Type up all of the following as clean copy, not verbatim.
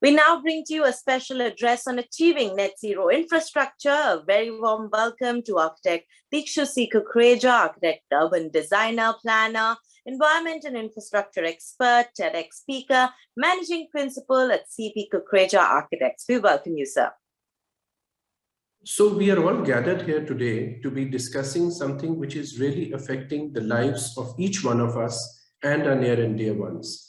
We now bring to you a special address on achieving net zero infrastructure. A very warm welcome to architect Dikshu C. Kukreja, architect, urban designer, planner, environment and infrastructure expert, TEDx speaker, managing principal at CP Kukreja Architects. We welcome you, sir. So we are all gathered here today to be discussing something which is really affecting the lives of each one of us and our near and dear ones.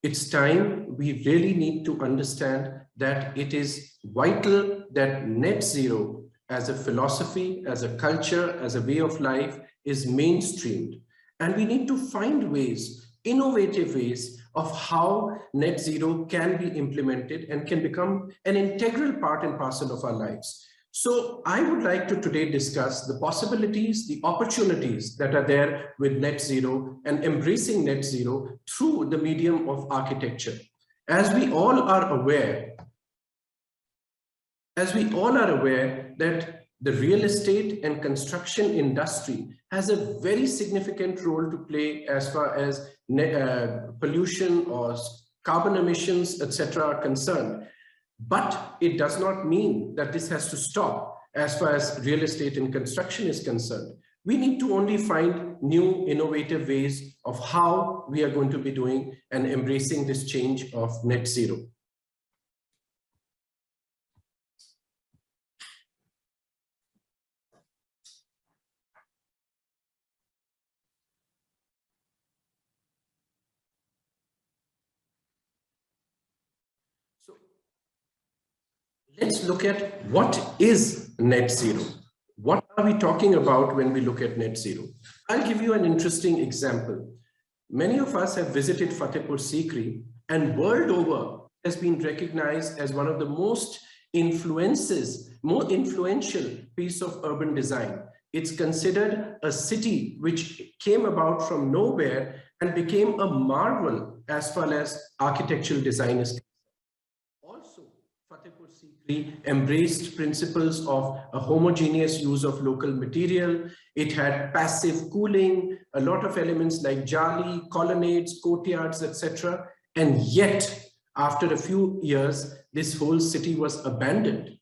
It's time we really need to understand that it is vital that net zero as a philosophy, as a culture, as a way of life is mainstreamed. And we need to find ways, innovative ways of how net zero can be implemented and can become an integral part and parcel of our lives. So I would like to today discuss the possibilities, the opportunities that are there with net zero and embracing net zero through the medium of architecture. As we all are aware that the real estate and construction industry has a very significant role to play as far as pollution or carbon emissions, etc. are concerned. But it does not mean that this has to stop as far as real estate and construction is concerned. We need to only find new innovative ways of how we are going to be doing and embracing this change of net zero. Let's look at what is net zero. What are we talking about when we look at net zero? I'll give you an interesting example. Many of us have visited Fatehpur Sikri, and world over has been recognized as one of the most more influential piece of urban design. It's considered a city which came about from nowhere and became a marvel as far as architectural design is concerned. Also, Fatehpur Sikri embraced principles of a homogeneous use of local material. It had passive cooling, a lot of elements like jali, colonnades, courtyards, etc. And yet, after a few years, this whole city was abandoned.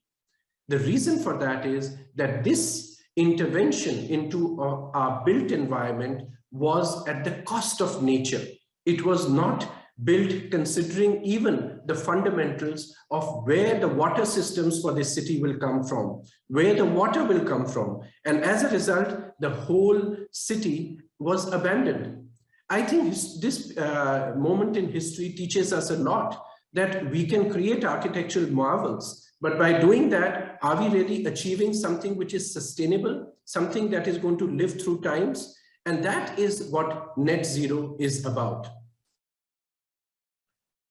The reason for that is that this intervention into our built environment was at the cost of nature. It was not built considering even the fundamentals of where the water systems for this city will come from, where the water will come from. And as a result, the whole city was abandoned. I think this moment in history teaches us a lot, that we can create architectural marvels, but by doing that, are we really achieving something which is sustainable, something that is going to live through times? And that is what net zero is about.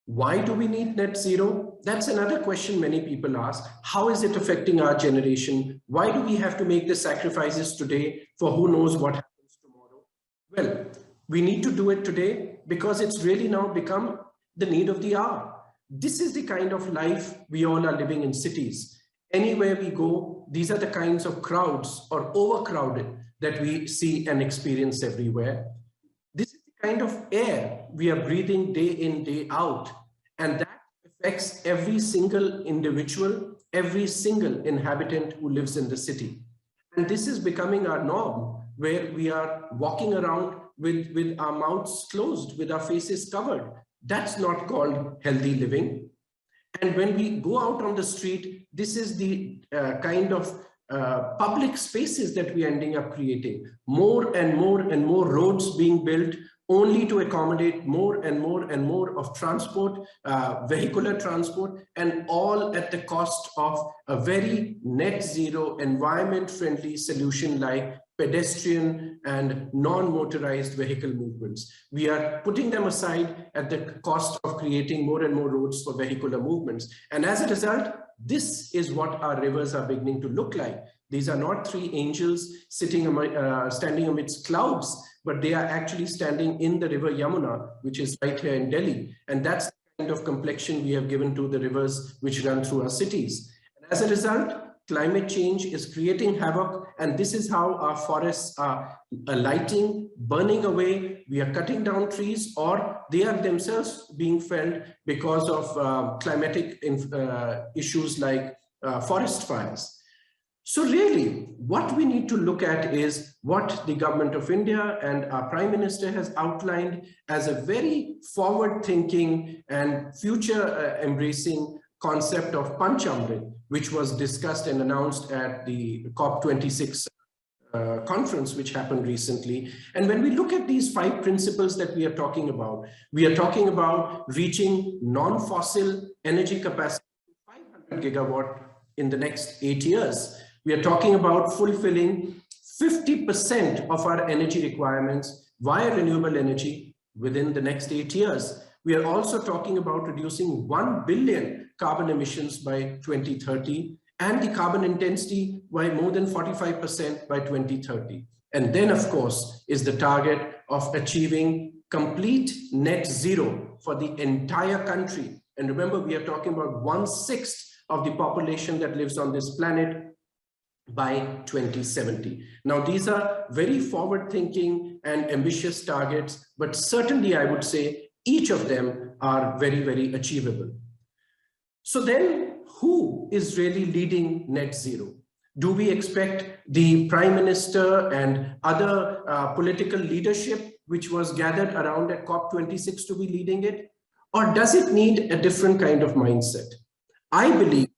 Why do we need net zero? That's another question many people ask. How is it affecting our generation? Why do we have to make the sacrifices today for who knows what happens tomorrow? Well, we need to do it today because it's really now become the need of the hour. This is the kind of life we all are living in cities. Anywhere we go, these are the kinds of crowds or overcrowded that we see and experience everywhere. This is the kind of air we are breathing day in, day out. And that affects every single individual, every single inhabitant who lives in the city. And this is becoming our norm, where we are walking around with our mouths closed, with our faces covered. That's not called healthy living. And when we go out on the street, this is the kind of public spaces that we are ending up creating. More and more and more roads being built only to accommodate more and more and more of transport, vehicular transport, and all at the cost of a very net zero environment friendly solution like pedestrian and non-motorized vehicle movements. We are putting them aside at the cost of creating more and more roads for vehicular movements. And as a result, this is what our rivers are beginning to look like. These are not three angels standing amidst clouds, but they are actually standing in the river Yamuna, which is right here in Delhi. And that's the kind of complexion we have given to the rivers which run through our cities. And as a result, climate change is creating havoc, and this is how our forests are alighting, burning away. We are cutting down trees, or they are themselves being felled because of climatic issues like forest fires. So really, what we need to look at is what the government of India and our Prime Minister has outlined as a very forward-thinking and future-embracing concept of Panchamrit, which was discussed and announced at the COP26 conference, which happened recently. And when we look at these 5 principles that we are talking about reaching non-fossil energy capacity to 500 gigawatt in the next 8 years. We are talking about fulfilling 50% of our energy requirements via renewable energy within the next 8 years. We are also talking about reducing 1 billion carbon emissions by 2030 and the carbon intensity by more than 45% by 2030. And then, of course, is the target of achieving complete net zero for the entire country. And remember, we are talking about 1/6 of the population that lives on this planet by 2070. Now, these are very forward-thinking and ambitious targets, but certainly I would say each of them are very, very achievable. So then, who is really leading net zero? Do we expect the Prime Minister and other political leadership which was gathered around at COP26 to be leading it? Or does it need a different kind of mindset? I believe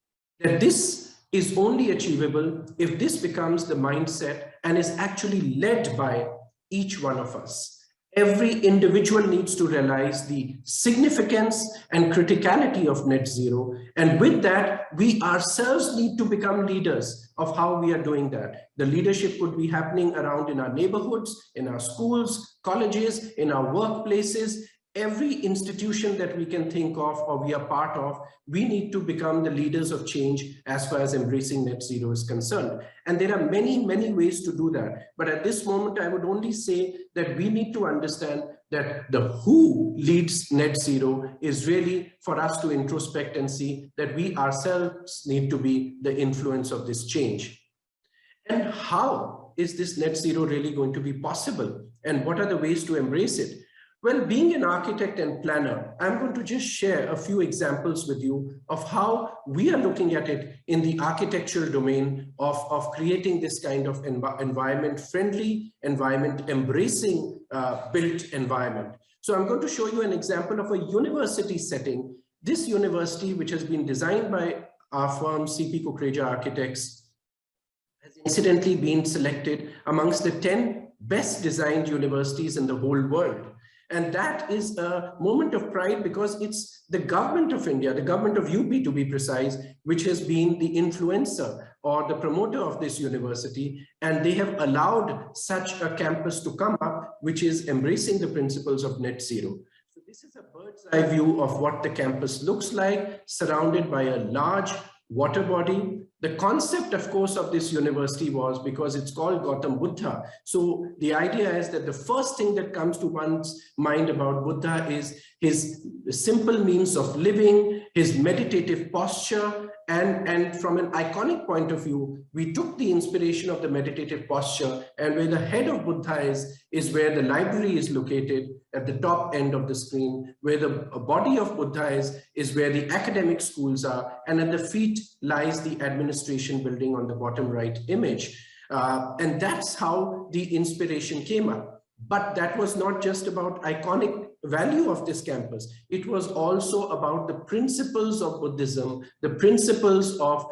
that this is only achievable if this becomes the mindset and is actually led by each one of us. Every individual needs to realize the significance and criticality of net zero. And with that, we ourselves need to become leaders of how we are doing that. The leadership could be happening around in our neighborhoods, in our schools, colleges, in our workplaces. Every institution that we can think of or we are part of, we need to become the leaders of change as far as embracing net zero is concerned. And there are many, many ways to do that. But at this moment, I would only say that we need to understand that the who leads net zero is really for us to introspect and see that we ourselves need to be the influence of this change. And how is this net zero really going to be possible? And what are the ways to embrace it? Well, being an architect and planner, I'm going to just share a few examples with you of how we are looking at it in the architectural domain of creating this kind of environment-friendly, environment-embracing built environment. So I'm going to show you an example of a university setting. This university, which has been designed by our firm, CP Kukreja Architects, has incidentally been selected amongst the 10 best designed universities in the whole world. And that is a moment of pride because it's the government of India, the government of UP to be precise, which has been the influencer or the promoter of this university. And they have allowed such a campus to come up, which is embracing the principles of net zero. So this is a bird's eye view of what the campus looks like, surrounded by a large water body. The concept, of course, of this university was because it's called Gautam Buddha. So the idea is that the first thing that comes to one's mind about Buddha is his simple means of living, his meditative posture, and from an iconic point of view, we took the inspiration of the meditative posture, and where the head of Buddha is where the library is located at the top end of the screen, where the body of Buddha is where the academic schools are, and at the feet lies the administration building on the bottom right image. And that's how the inspiration came up. But that was not just about iconic value of this campus. It was also about the principles of Buddhism, the principles of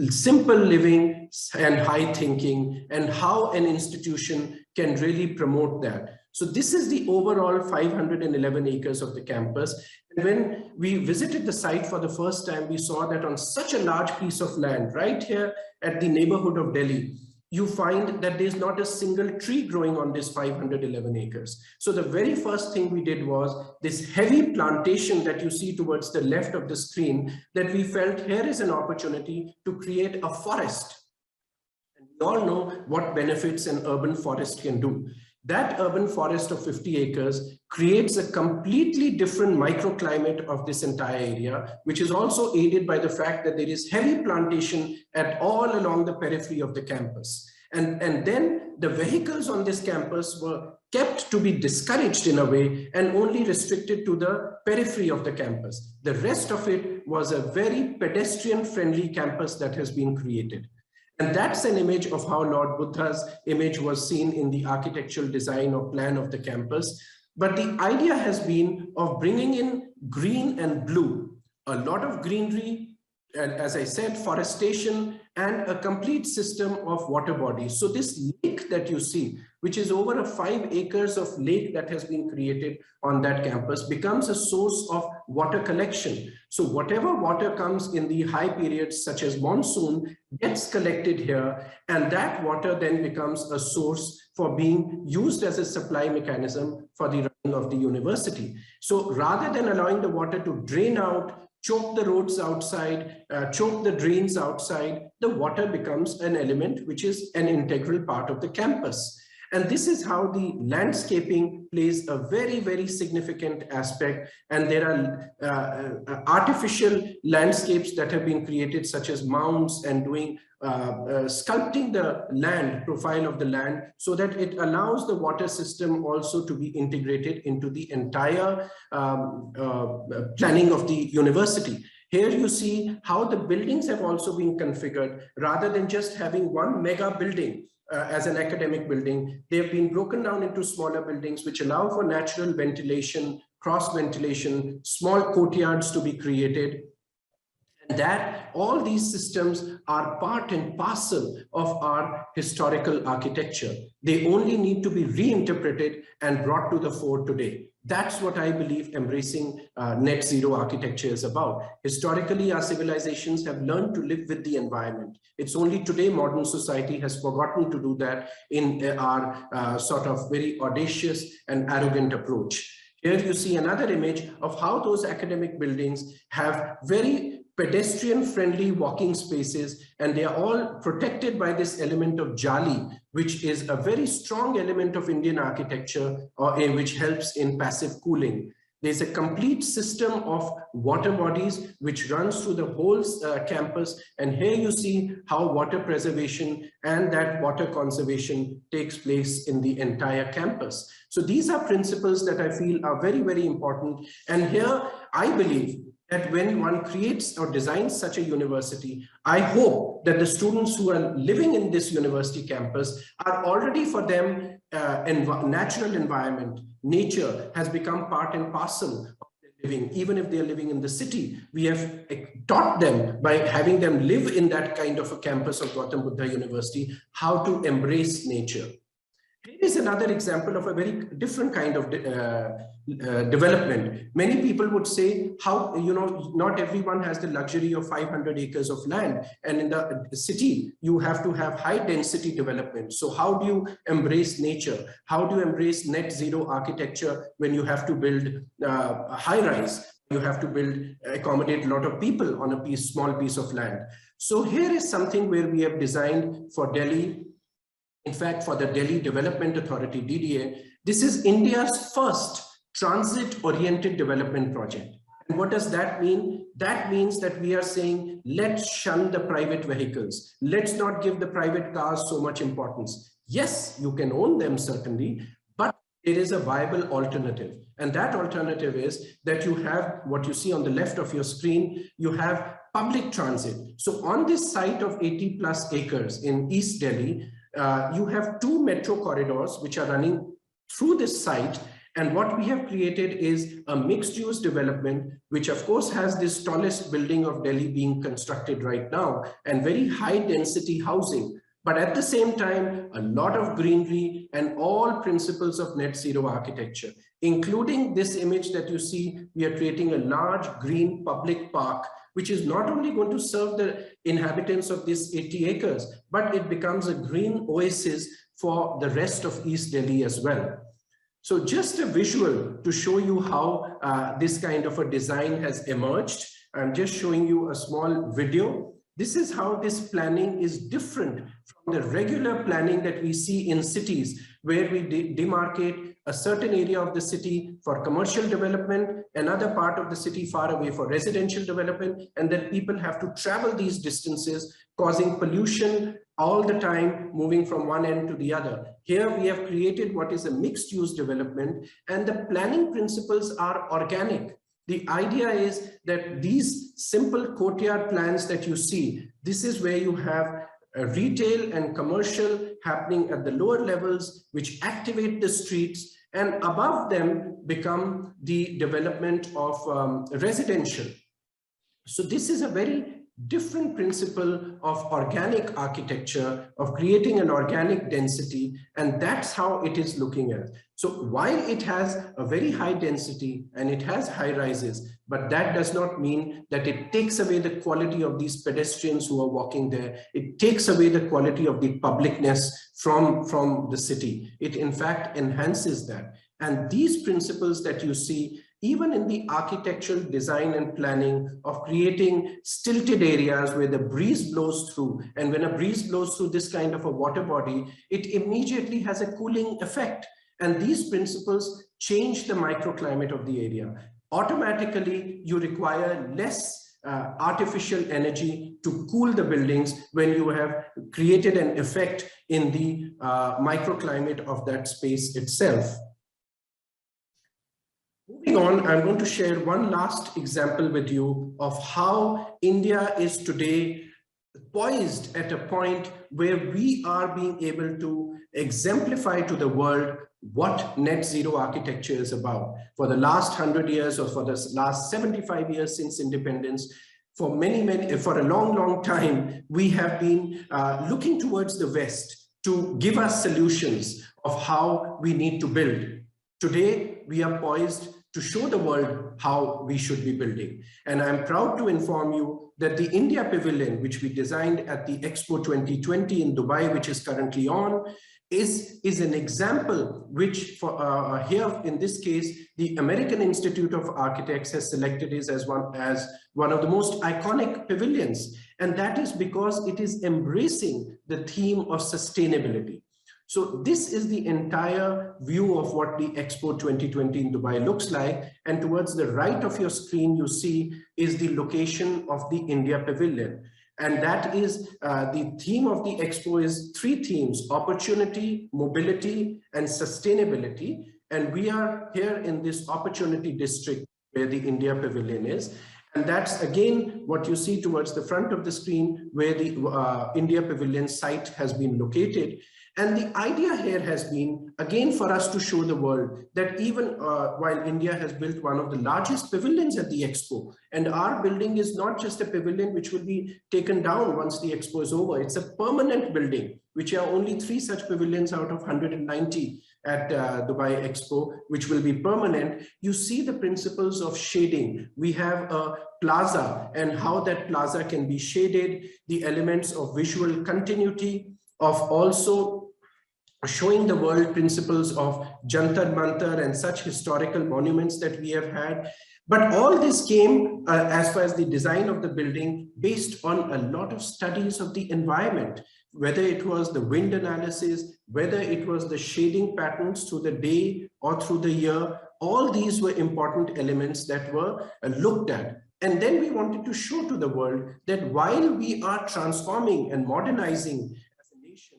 simple living and high thinking, and how an institution can really promote that. So this is the overall 511 acres of the campus. And when we visited the site for the first time, we saw that on such a large piece of land, right here at the neighborhood of Delhi, you find that there's not a single tree growing on this 511 acres. So the very first thing we did was this heavy plantation that you see towards the left of the screen, that we felt here is an opportunity to create a forest. And we all know what benefits an urban forest can do. That urban forest of 50 acres creates a completely different microclimate of this entire area, which is also aided by the fact that there is heavy plantation at all along the periphery of the campus. And then the vehicles on this campus were kept to be discouraged in a way and only restricted to the periphery of the campus. The rest of it was a very pedestrian-friendly campus that has been created. And that's an image of how Lord Buddha's image was seen in the architectural design or plan of the campus. But the idea has been of bringing in green and blue, a lot of greenery, and as I said, forestation, and a complete system of water bodies. So this lake that you see, which is over 5 acres of lake that has been created on that campus, becomes a source of water collection. So whatever water comes in the high periods, such as monsoon, gets collected here, and that water then becomes a source for being used as a supply mechanism for the running of the university. So rather than allowing the water to drain out, choke the roads outside, choke the drains outside, the water becomes an element which is an integral part of the campus. And this is how the landscaping plays a very, very significant aspect. And there are artificial landscapes that have been created, such as mounds, and doing sculpting the land, profile of the land, so that it allows the water system also to be integrated into the entire planning of the university. Here you see how the buildings have also been configured. Rather than just having one mega building as an academic building, they have been broken down into smaller buildings which allow for natural ventilation, cross ventilation, small courtyards to be created. And that all these systems are part and parcel of our historical architecture. They only need to be reinterpreted and brought to the fore today. That's what I believe embracing net zero architecture is about. Historically, our civilizations have learned to live with the environment. It's only today modern society has forgotten to do that in our sort of very audacious and arrogant approach. Here you see another image of how those academic buildings have very pedestrian-friendly walking spaces, and they are all protected by this element of jali, which is a very strong element of Indian architecture, which helps in passive cooling. There's a complete system of water bodies which runs through the whole campus, and here you see how water preservation and that water conservation takes place in the entire campus. So these are principles that I feel are very, very important. And here I believe that when one creates or designs such a university, I hope that the students who are living in this university campus are already, for them, natural environment, nature has become part and parcel of their living. Even if they are living in the city, we have taught them by having them live in that kind of a campus of Gautam Buddha University, how to embrace nature. Here is another example of a very different kind of development. Many people would say, how, not everyone has the luxury of 500 acres of land, and in the city you have to have high density development. So how do you embrace nature? How do you embrace net zero architecture when you have to build a high rise? You have to accommodate a lot of people on a small piece of land. So here is something where we have designed for Delhi. In fact, for the Delhi Development Authority, DDA, this is India's first transit-oriented development project. And what does that mean? That means that we are saying, let's shun the private vehicles. Let's not give the private cars so much importance. Yes, you can own them certainly, but there is a viable alternative. And that alternative is that you have what you see on the left of your screen, you have public transit. So on this site of 80+ acres in East Delhi, you have 2 metro corridors which are running through this site. And what we have created is a mixed-use development, which of course has this tallest building of Delhi being constructed right now, and very high density housing. But at the same time, a lot of greenery and all principles of net zero architecture, including this image that you see. We are creating a large green public park, which is not only going to serve the inhabitants of this 80 acres, but it becomes a green oasis for the rest of East Delhi as well. So just a visual to show you how this kind of a design has emerged. I'm just showing you a small video. This is how this planning is different from the regular planning that we see in cities, where we demarcate a certain area of the city for commercial development, another part of the city far away for residential development, and then people have to travel these distances, causing pollution all the time, moving from one end to the other. Here we have created what is a mixed use development, and the planning principles are organic. The idea is that these simple courtyard plans that you see, this is where you have retail and commercial happening at the lower levels, which activate the streets, and above them become the development of residential. So this is a very different principle of organic architecture, of creating an organic density, and that's how it is looking at. So while it has a very high density and it has high rises, but that does not mean that it takes away the quality of these pedestrians who are walking there. It takes away the quality of the publicness from the city. It in fact enhances that. And these principles that you see even in the architectural design and planning of creating stilted areas where the breeze blows through, and when a breeze blows through this kind of a water body, it immediately has a cooling effect. And these principles change the microclimate of the area. Automatically, you require less artificial energy to cool the buildings when you have created an effect in the microclimate of that space itself. Moving on, I'm going to share one last example with you of how India is today poised at a point where we are being able to exemplify to the world what net zero architecture is about. For the last 100 years or for the last 75 years since independence, for a long time, we have been looking towards the West to give us solutions of how we need to build. Today, we are poised to show the world how we should be building. And I'm proud to inform you that the India Pavilion, which we designed at the Expo 2020 in Dubai, which is currently on, is an example which for here in this case, the American Institute of Architects has selected it as one of the most iconic pavilions. And that is because it is embracing the theme of sustainability. So this is the entire view of what the Expo 2020 in Dubai looks like. And towards the right of your screen, you see is the location of the India Pavilion. And that is the theme of the Expo is three themes: opportunity, mobility, and sustainability. And we are here in this opportunity district where the India Pavilion is. And that's again what you see towards the front of the screen where the India Pavilion site has been located. And the idea here has been, again, for us to show the world that even while India has built one of the largest pavilions at the Expo, and our building is not just a pavilion which will be taken down once the Expo is over, it's a permanent building, which are only 3 such pavilions out of 190 at Dubai Expo, which will be permanent. You see the principles of shading. We have a plaza and how that plaza can be shaded, the elements of visual continuity, of also showing the world principles of Jantar Mantar and such historical monuments that we have had. But all this came as far as the design of the building based on a lot of studies of the environment, whether it was the wind analysis, whether it was the shading patterns through the day or through the year. All these were important elements that were looked at. And then we wanted to show to the world that while we are transforming and modernizing as a nation,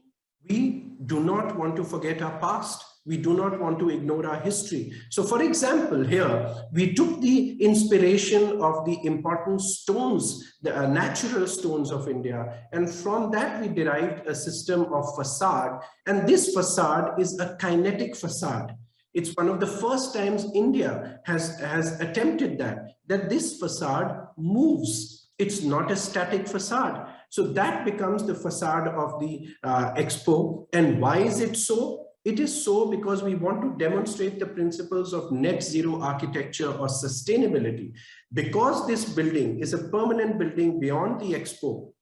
we do not want to forget our past. We do not want to ignore our history. So for example, here, we took the inspiration of the important stones, the natural stones of India. And from that, we derived a system of facade. And this facade is a kinetic facade. It's one of the first times India has attempted that this facade moves. It's not a static facade. So that becomes the facade of the Expo. And why is it so? It is so because we want to demonstrate the principles of net zero architecture or sustainability. Because this building is a permanent building beyond the Expo,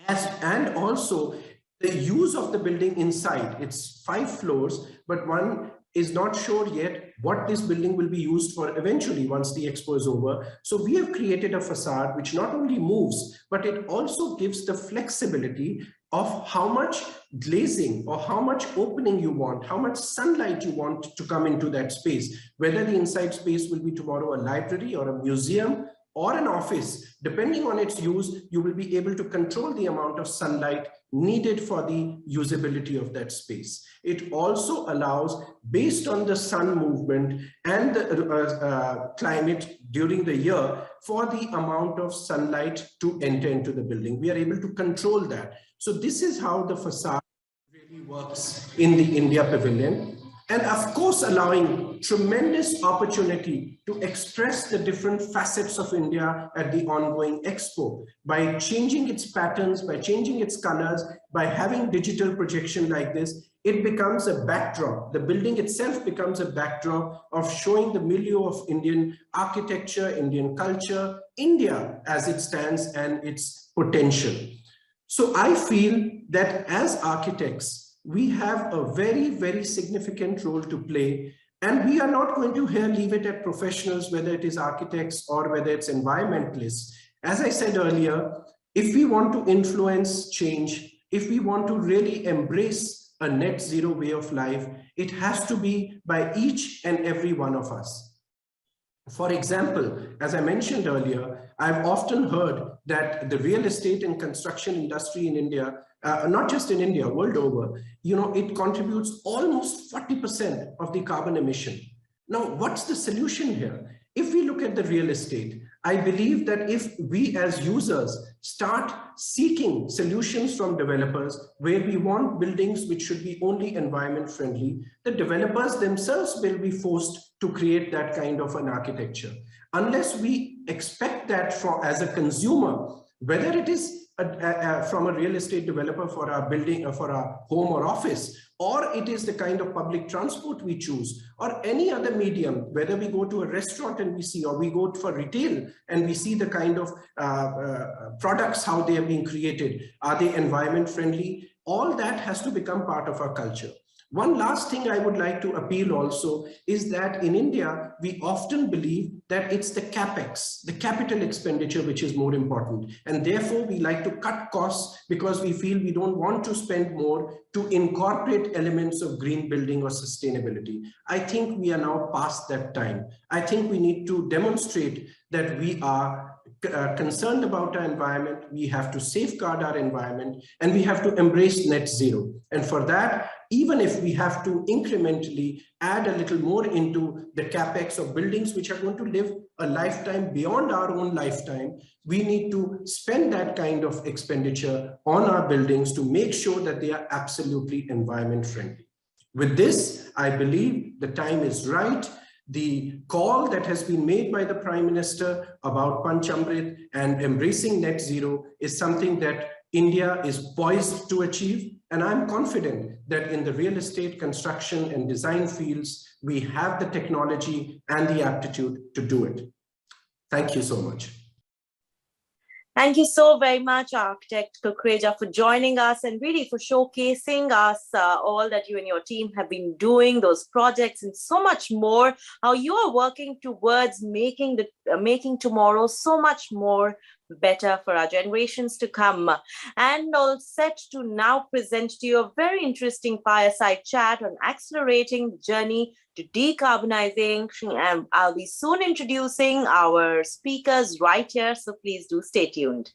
and also The use of the building inside, it's 5 floors, but one is not sure yet what this building will be used for eventually once the expo is over. So we have created a facade which not only moves, but it also gives the flexibility of how much glazing or how much opening you want, how much sunlight you want to come into that space, whether the inside space will be tomorrow a library or a museum or an office. Depending on its use, you will be able to control the amount of sunlight needed for the usability of that space. It also allows, based on the sun movement and the climate during the year, for the amount of sunlight to enter into the building. We are able to control that. So this is how the facade really works in the India Pavilion. And of course, allowing tremendous opportunity to express the different facets of India at the ongoing expo by changing its patterns, by changing its colors, by having digital projection like this. It becomes a backdrop. The building itself becomes a backdrop of showing the milieu of Indian architecture, Indian culture, India as it stands and its potential. So I feel that as architects, we have a very, very significant role to play. And we are not going to here leave it at professionals, whether it is architects or whether it's environmentalists. As I said earlier, if we want to influence change, if we want to really embrace a net zero way of life, it has to be by each and every one of us. For example, as I mentioned earlier, I've often heard that the real estate and construction industry in India, not just in India, world over, it contributes almost 40% of the carbon emission. Now, what's the solution here? If we look at the real estate, I believe that if we as users start seeking solutions from developers where we want buildings which should be only environment friendly, the developers themselves will be forced to create that kind of an architecture. Unless we expect that as a consumer, whether it is from a real estate developer for our building or for our home or office, or it is the kind of public transport we choose, or any other medium, whether we go to a restaurant and we see, or we go for retail and we see the kind of products, how they are being created, are they environment friendly? All that has to become part of our culture. One last thing I would like to appeal also is that in India, we often believe that it's the capex, the capital expenditure, which is more important. And therefore, we like to cut costs because we feel we don't want to spend more to incorporate elements of green building or sustainability. I think we are now past that time. I think we need to demonstrate that we are concerned about our environment, we have to safeguard our environment, and we have to embrace net zero. And for that, even if we have to incrementally add a little more into the capex of buildings which are going to live a lifetime beyond our own lifetime, we need to spend that kind of expenditure on our buildings to make sure that they are absolutely environment friendly. With this, I believe the time is right. The call that has been made by the Prime Minister about Panchamrit and embracing net zero is something that India is poised to achieve. And I'm confident that in the real estate, construction and design fields, we have the technology and the aptitude to do it. Thank you so much. Thank you so very much, Architect Kukreja, for joining us and really for showcasing us all that you and your team have been doing, those projects and so much more, how you are working towards making tomorrow so much more better for our generations to come. And all set to now present to you a very interesting fireside chat on accelerating the journey to decarbonizing. And I'll be soon introducing our speakers right here, so please do stay tuned.